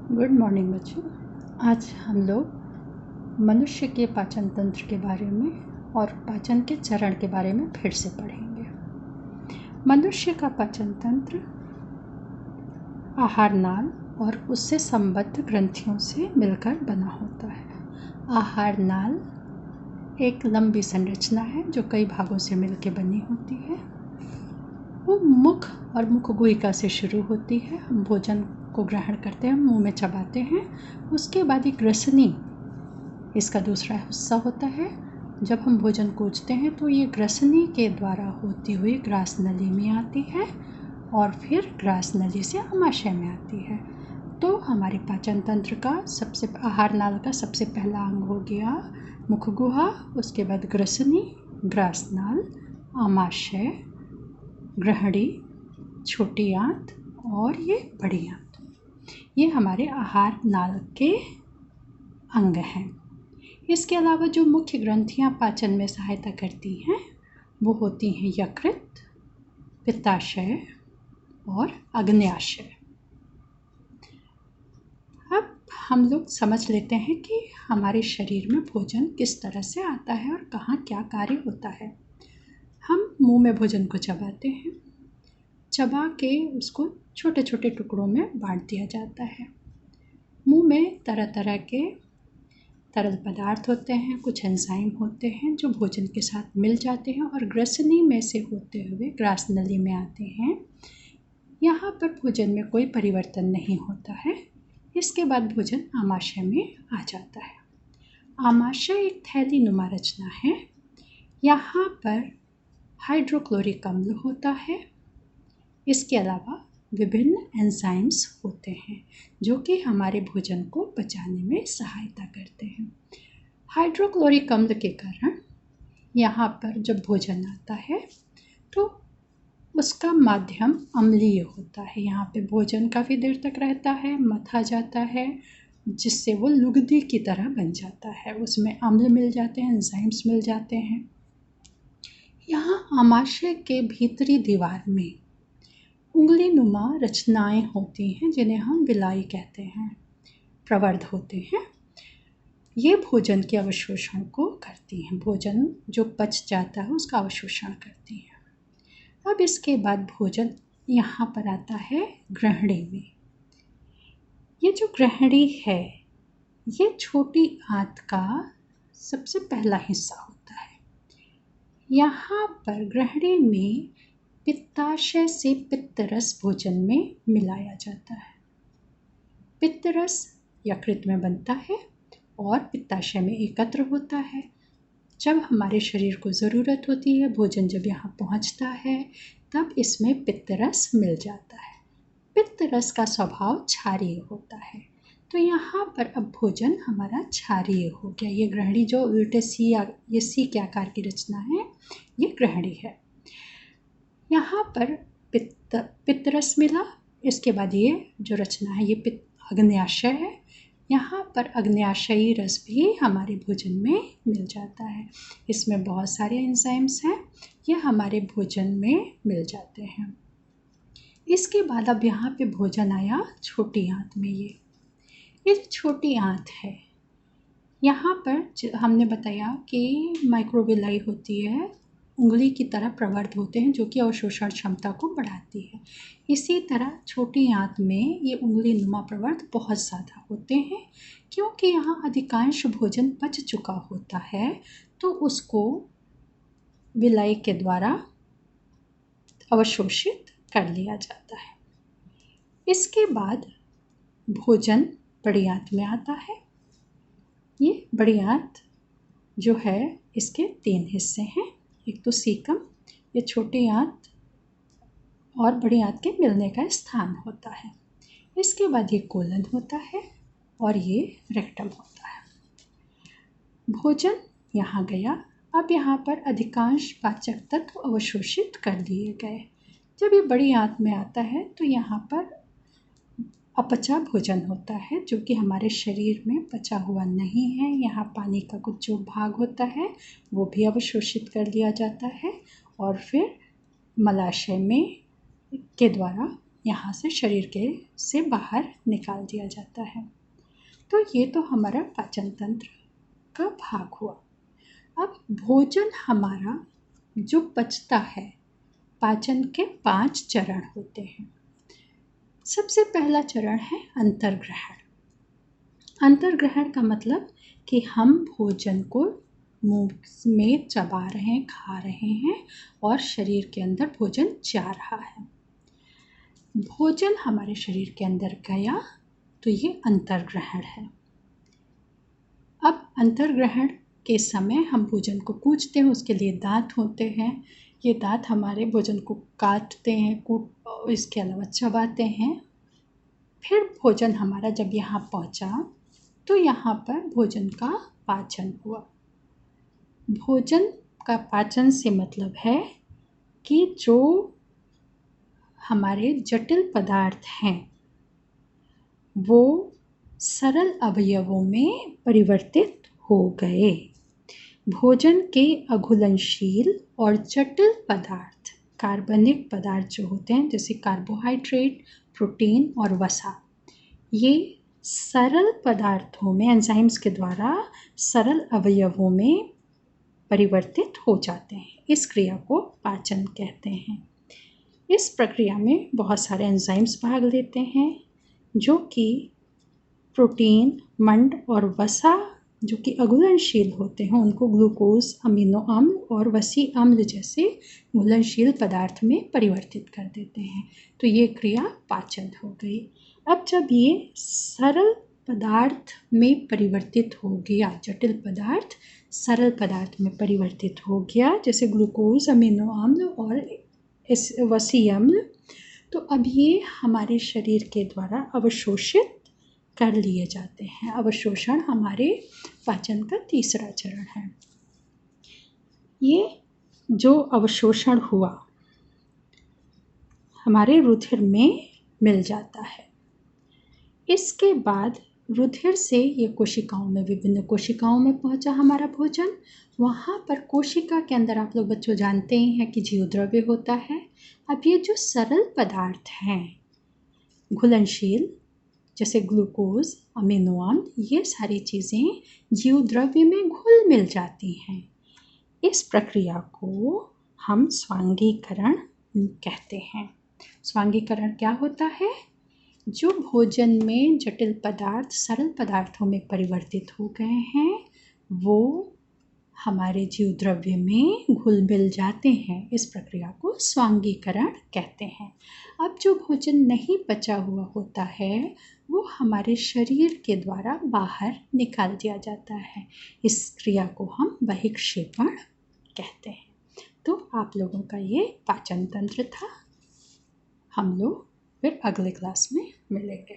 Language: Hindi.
गुड मॉर्निंग बच्चों। आज हम लोग मनुष्य के पाचन तंत्र के बारे में और पाचन के चरण के बारे में फिर से पढ़ेंगे। मनुष्य का पाचन तंत्र आहार नाल और उससे संबद्ध ग्रंथियों से मिलकर बना होता है। आहार नाल एक लंबी संरचना है जो कई भागों से मिलकर बनी होती है। वो मुख और मुख गुहिका से शुरू होती है। हम भोजन को ग्रहण करते हैं, मुंह में चबाते हैं। उसके बाद एक ग्रसनी इसका दूसरा हिस्सा होता है। जब हम भोजन कोचते हैं तो ये ग्रसनी के द्वारा होती हुई ग्रास नली में आती है और फिर ग्रास नली से आमाशय में आती है। तो हमारे पाचन तंत्र का आहार नाल का सबसे पहला अंग हो गया मुख गुहा, उसके बाद ग्रसनी, ग्रास नाल, आमाशय, ग्रहणी, छोटी आंत और ये बड़ी आंत। ये हमारे आहार नाल के अंग हैं। इसके अलावा जो मुख्य ग्रंथियां पाचन में सहायता करती हैं वो होती हैं यकृत, पित्ताशय और अग्न्याशय। अब हम लोग समझ लेते हैं कि हमारे शरीर में भोजन किस तरह से आता है और कहाँ क्या कार्य होता है। हम मुंह में भोजन को चबाते हैं, चबा के उसको छोटे छोटे टुकड़ों में बांट दिया जाता है। मुंह में तरह तरह के तरल पदार्थ होते हैं, कुछ एंजाइम होते हैं जो भोजन के साथ मिल जाते हैं और ग्रसनी में से होते हुए ग्रास नली में आते हैं। यहाँ पर भोजन में कोई परिवर्तन नहीं होता है। इसके बाद भोजन आमाशय में आ जाता है। आमाशय एक थैली नुमा रचना है। यहाँ पर हाइड्रोक्लोरिक अम्ल होता है। इसके अलावा विभिन्न एंजाइम्स होते हैं जो कि हमारे भोजन को पचाने में सहायता करते हैं। हाइड्रोक्लोरिक अम्ल के कारण यहाँ पर जब भोजन आता है तो उसका माध्यम अम्लीय होता है। यहाँ पे भोजन काफ़ी देर तक रहता है, मथा जाता है, जिससे वो लुगदी की तरह बन जाता है। उसमें अम्ल मिल जाते हैं, एंजाइम्स मिल जाते हैं। यहाँ आमाशय के भीतरी दीवार में उंगली नुमा रचनाएं होती हैं जिन्हें हम विलाई कहते हैं, प्रवर्ध होते हैं। ये भोजन के अवशोषण को करती हैं। भोजन जो पच जाता है उसका अवशोषण करती हैं। अब इसके बाद भोजन यहाँ पर आता है ग्रहणी में। ये जो ग्रहणी है ये छोटी आंत का सबसे पहला हिस्सा होता है। यहाँ पर ग्रहणी में पित्ताशय से पित्तरस भोजन में मिलाया जाता है। पित्तरस यकृत में बनता है और पित्ताशय में एकत्र होता है। जब हमारे शरीर को ज़रूरत होती है, भोजन जब यहाँ पहुँचता है, तब इसमें पित्तरस मिल जाता है। पित्तरस का स्वभाव क्षारीय होता है। तो यहाँ पर अब भोजन हमारा क्षारीय हो गया। ये ग्रहणी जो उल्टे सी के आकार की रचना है, ये ग्रहणी है। यहाँ पर पित्तरस मिला। इसके बाद ये जो रचना है ये अग्न्याशय है। यहाँ पर अग्न्याशयी रस भी हमारे भोजन में मिल जाता है। इसमें बहुत सारे एंजाइम्स हैं, ये हमारे भोजन में मिल जाते हैं। इसके बाद अब यहाँ पे भोजन आया छोटी आंत में। ये छोटी आंत है। यहाँ पर हमने बताया कि माइक्रोविलाई होती है, उंगली की तरह प्रवर्ध होते हैं जो कि अवशोषण क्षमता को बढ़ाती है। इसी तरह छोटी आंत में ये उंगली नुमा प्रवर्ध बहुत ज़्यादा होते हैं। क्योंकि यहाँ अधिकांश भोजन पच चुका होता है तो उसको विलाई के द्वारा अवशोषित कर लिया जाता है। इसके बाद भोजन बड़ी आंत में आता है। ये बड़ी आंत जो है इसके 3 हिस्से हैं। एक तो सीकम, ये छोटी आंत और बड़ी आंत के मिलने का स्थान होता है। इसके बाद ये कोलन होता है और ये रेक्टम होता है। भोजन यहाँ गया। अब यहाँ पर अधिकांश पाचक तत्व अवशोषित कर लिए गए। जब ये बड़ी आंत में आता है तो यहाँ पर अपचा भोजन होता है जो कि हमारे शरीर में पचा हुआ नहीं है। यहाँ पानी का कुछ जो भाग होता है वो भी अवशोषित कर लिया जाता है और फिर मलाशय में के द्वारा यहाँ से शरीर के से बाहर निकाल दिया जाता है। तो ये तो हमारा पाचन तंत्र का भाग हुआ। अब भोजन हमारा जो पचता है, पाचन के 5 चरण होते हैं। सबसे पहला चरण है अंतर्ग्रहण। अंतर्ग्रहण का मतलब कि हम भोजन को मुंह में चबा रहे हैं, खा रहे हैं और शरीर के अंदर भोजन जा रहा है। भोजन हमारे शरीर के अंदर गया तो ये अंतर्ग्रहण है। अब अंतर्ग्रहण के समय हम भोजन को कूचते हैं, उसके लिए दांत होते हैं। ये दांत हमारे भोजन को काटते हैं, इसके अलावा चबाते हैं। फिर भोजन हमारा जब यहाँ पहुँचा तो यहाँ पर भोजन का पाचन हुआ। भोजन का पाचन से मतलब है कि जो हमारे जटिल पदार्थ हैं वो सरल अवयवों में परिवर्तित हो गए। भोजन के अघुलनशील और जटिल पदार्थ, कार्बनिक पदार्थ जो होते हैं जैसे कार्बोहाइड्रेट, प्रोटीन और वसा, ये सरल पदार्थों में एंजाइम्स के द्वारा सरल अवयवों में परिवर्तित हो जाते हैं। इस क्रिया को पाचन कहते हैं। इस प्रक्रिया में बहुत सारे एंजाइम्स भाग लेते हैं जो कि प्रोटीन, मंड और वसा जो कि अघुलनशील होते हैं उनको ग्लूकोज, अमीनो अम्ल और वसी अम्ल जैसे घुलनशील पदार्थ में परिवर्तित कर देते हैं। तो ये क्रिया पाचन हो गई। अब जब ये सरल पदार्थ में परिवर्तित हो गया, जटिल पदार्थ सरल पदार्थ में परिवर्तित हो गया जैसे ग्लूकोज, अमीनो अम्ल और वसी अम्ल, तो अब ये हमारे शरीर के द्वारा अवशोषित कर लिए जाते हैं। अवशोषण हमारे पाचन का तीसरा चरण है। ये जो अवशोषण हुआ हमारे रुधिर में मिल जाता है। इसके बाद रुधिर से ये कोशिकाओं में, विभिन्न कोशिकाओं में पहुंचा हमारा भोजन। वहाँ पर कोशिका के अंदर आप लोग बच्चों जानते ही हैं कि जीव द्रव्य होता है। अब ये जो सरल पदार्थ हैं घुलनशील जैसे ग्लूकोज, अमीनो अम्ल, ये सारी चीज़ें जीव द्रव्य में घुल मिल जाती हैं। इस प्रक्रिया को हम स्वांगीकरण कहते हैं। स्वांगीकरण क्या होता है? जो भोजन में जटिल पदार्थ सरल पदार्थों में परिवर्तित हो गए हैं वो हमारे जीव द्रव्य में घुल मिल जाते हैं। इस प्रक्रिया को स्वांगीकरण कहते हैं। अब जो भोजन नहीं पचा हुआ होता है वो हमारे शरीर के द्वारा बाहर निकाल दिया जाता है। इस क्रिया को हम बहिक्षेपण कहते हैं। तो आप लोगों का ये पाचन तंत्र था। हम लोग फिर अगले क्लास में मिलेंगे।